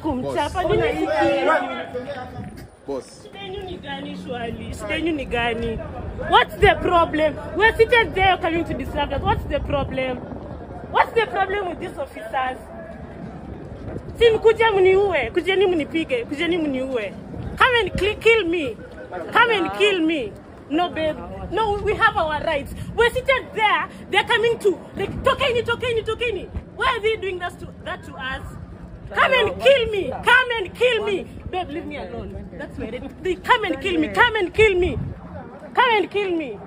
kumchapa nini hiki? Boss. Stenyu ni gani shwali? Stenyu ni gani? What's the problem? We're seated there coming to disrupt us. What's the problem? What's the problem with these officers? Si mkuja mniue, kujeni mnipige, kujeni mniue. Come and kill me. Come and kill me. No, babe. No, we have our rights. We're seated there. They're coming to, like, tokeni. Why are they doing that to us? Come and kill me. Come and kill me. Babe, leave me alone. That's where they come and kill me. Come and kill me. Come and kill me.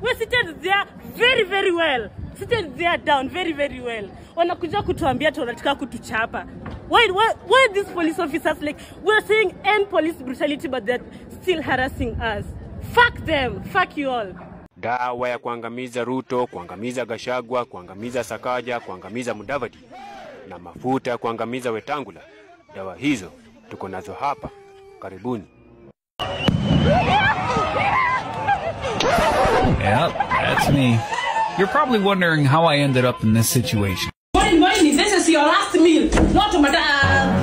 We're seated there very, very well. Seated there down very, very well. Wanakuja kutuambia tunataka kutuchapa. Why these police officers, like, we're saying end police brutality, but they're still harassing us. Fuck them. Fuck you all. Dawa ya kuangamiza Ruto, kuangamiza Gachagua, kuangamiza Sakaja, kuangamiza Mudavadi na mafuta ya kuangamiza Wetangula. Dawa hizo tuko nazo hapa. Karibuni. Yep, that's me. You're probably wondering how I ended up in this situation. Morini, this is your last meal. Not madam.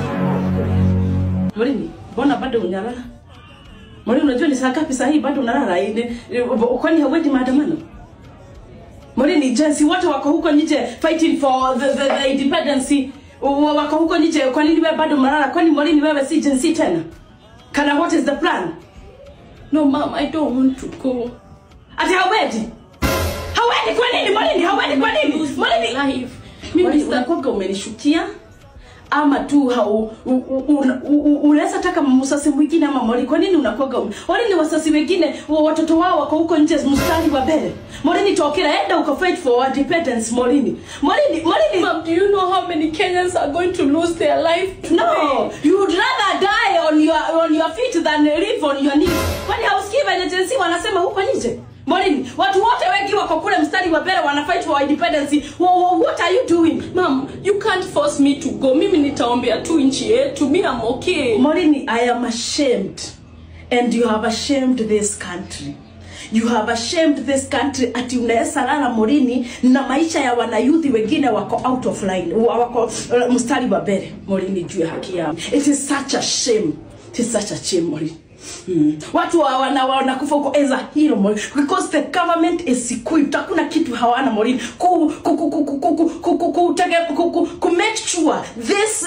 Morini, mbona bado unalala? Morini, unajua ni saa ngapi sasa hii bado unalala? Kwani hauendi maandamano? Morini, jinsi watu wako huko nje fighting for the independence. Wako huko nje, kwa nini wewe bado unalala? Kwani Morini wewe si jinsi tena? Kana, what is the plan? No mom, I don't want to go. Ati hauendi? Hauendi kwa nini Morini? Hauendi kwa nini? Morini, mimi sitakoga umenishukia ama tu unaweza taka msasi mwingine ama Morini. Kwa nini unakoga? Morini wasasi wengine watoto wao wako huko nje mstari wa mbele. Morini, tokera enda uko fight for our independence Morini. Morini. Mom, do you know how many Kenyans are going to lose their life today? No, you would rather die on your feet than live on your knees. Kwani hausikii agency wanasema huko nje? Morini, watu wote wengi wako kule mstari wa mbele wana fight for independence. What are you doing? Mom, you can't force me to go. Mimi nitaombea tu nchi yetu. Me, I'm okay. Morini, I am ashamed. And you have ashamed this country. You have ashamed this country. Ati unaweza lala Morini na maisha ya wanayuthi wengine wako out of line. Wako mstari wa mbele. Morini, juu ya haki yao. It is such a shame. It is such a shame, Morini. Watu wanakufa huko as a hero Morini, because the government is equipped. Hakuna kitu hawana Morini ku make sure this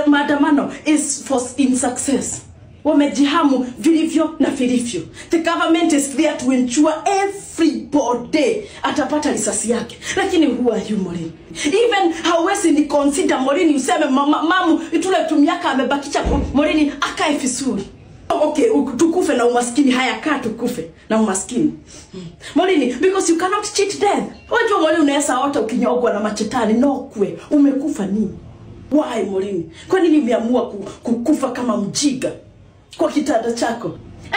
maandamano is in success. Wamejihamu vilivyo na vilivyo. The government is there to ensure everybody atapata risasi yake. Lakini who are you Morini? Even hawezi ni consider Morini useme mamu itule tumiaka amebakisha Morini akae vizuri. Okay, tukufe na umaskini. Haya, kaa tukufe na umaskini. Morini, because you cannot cheat death. Wajua Morini unaweza hata ukinyogwa na machetani nokwe. Umekufa nini? Why Morini? Kwa nini umeamua kukufa kama mjiga kwa kitanda chako?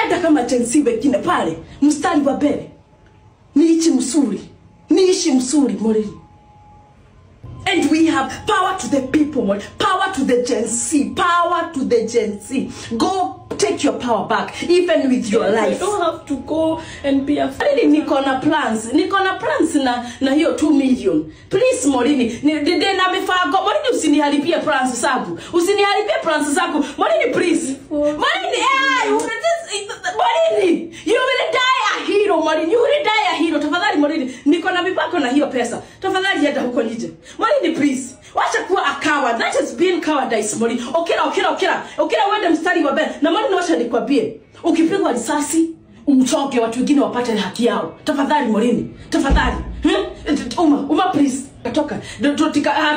Enda kama tensi wengine pale mstari wa mbele. Niishi msuri Morini. And we have power to the people, power to the Gen Z, power to the Gen Z. Go take your power back, even with your life. You don't have to go and be afraid. Niko na plans na hiyo 2 million. Please Morini, na mifago Morini, usiniharibie plans zangu. Morini, please. Morini, Morini, you will die a hero Morini. You will die a hero. Tafadhali Morini, niko na mipako na hiyo pesa. Tafadhali enda huko nje. Morini, please. Wacha kuwa akawa. That has been cowardice Morini. Okera uende mstari wa mbele. Na Morini, wacha nikwambie, ukipigwa risasi uchoke, watu wengine wapate haki yao. Tafadhali Morini, tafadhali. Uma please. Katoka.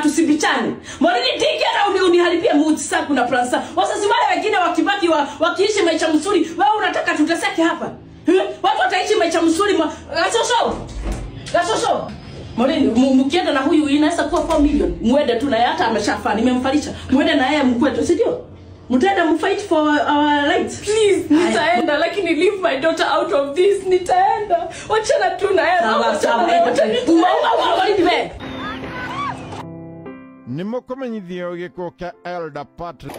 Tusibichane. Morini, tikera uniharibia mood saku na plansa. Wasasi wale wengine wakibaki wakiishi maisha mzuri, wewe unataka tuteseke hapa? Watu wataishi maisha mzuri Gasoso. Morini, mkienda na huyu inaweza kuwa 4 million. Muende tu na yeye, hata ameshafa, nimemfalisha. Muende na yeye mkwetu, si ndio? Mtaenda mfight for our rights. Please, nitaenda, lakini leave my daughter out of this. Nitaenda. Wachana tu na yeye. Nimukumenyithia gikuo kia Elder Patrick.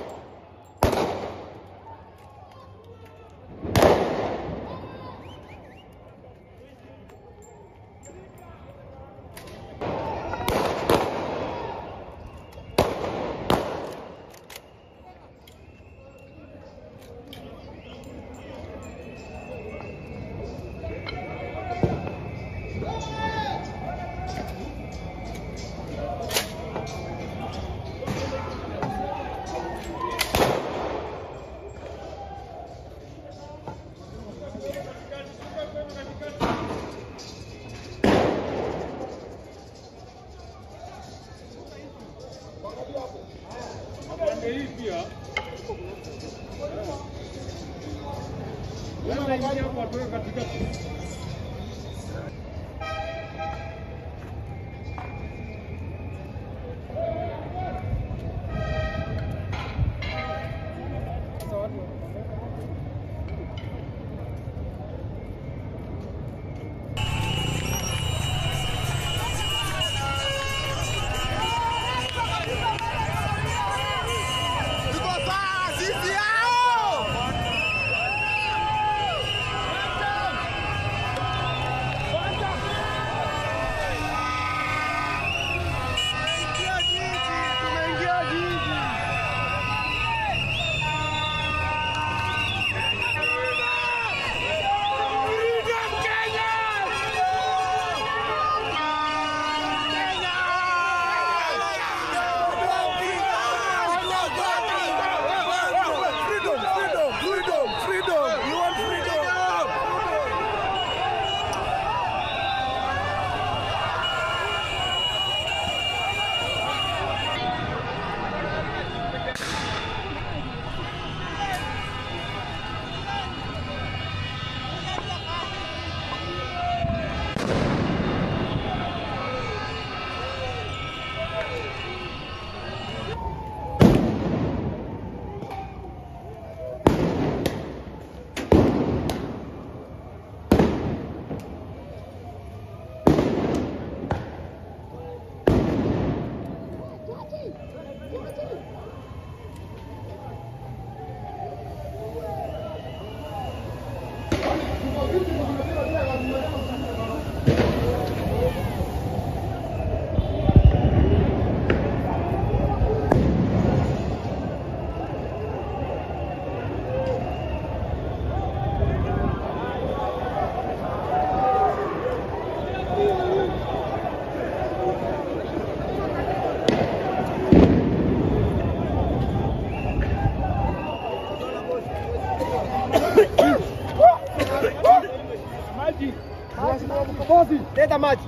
Leta maji.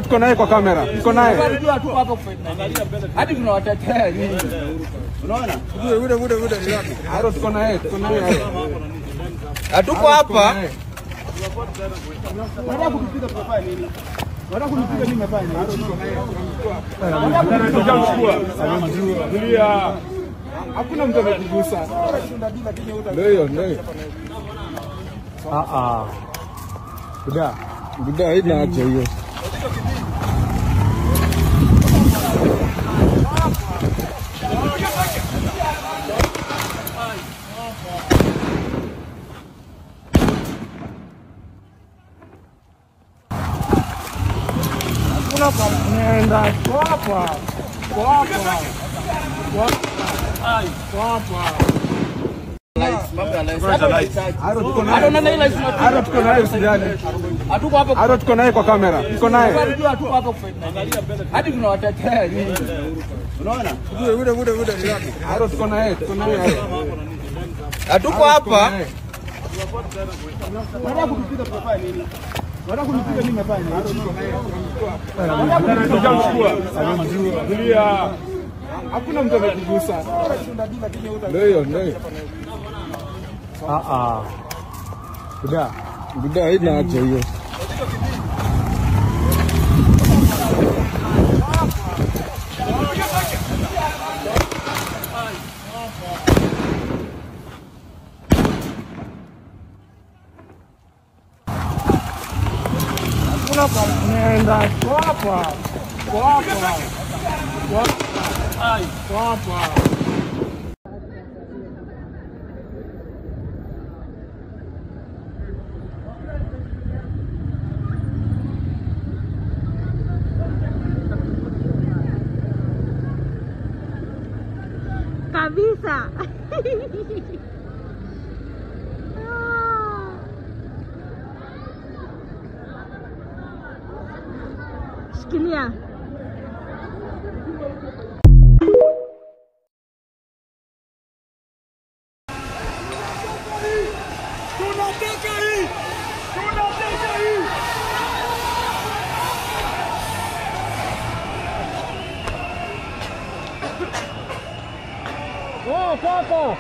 Tuko naye kwa kamera. Tuko naye. Hadi tunawatetea nini? Unaona? Tuko naye. Hatuko hapa. Nataka kutupiga profile nini? Nataka kunipiga mimi nimefanya nini? Hakuna mtu amekugusa. Ndio. Buda ina aje hiyo. Nenda hapa. Tuko naye kwa kamera. Tuko naye. Hadi tunawatetea nini? Unaona? Tuko naye. Hatuko hapa. Nataka kutupiga profile nini? Nataka kunipiga mimi nimefanya nini? Hakuna mtu amekugusa. Ndio. Buda ina aje hiyo. Nenda hapa. Kabisa. Shikilia. Kaka.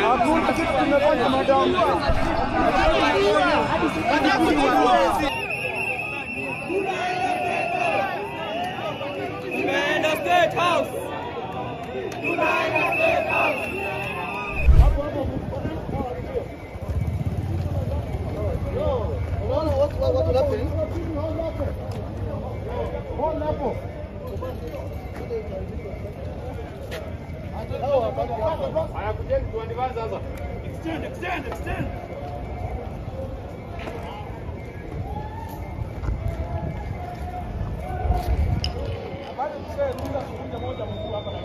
Hakuna kitu tumefanya madam. Tunaenda State House. Extend. Habari mzee, ndio kuja moja mkuu hapa.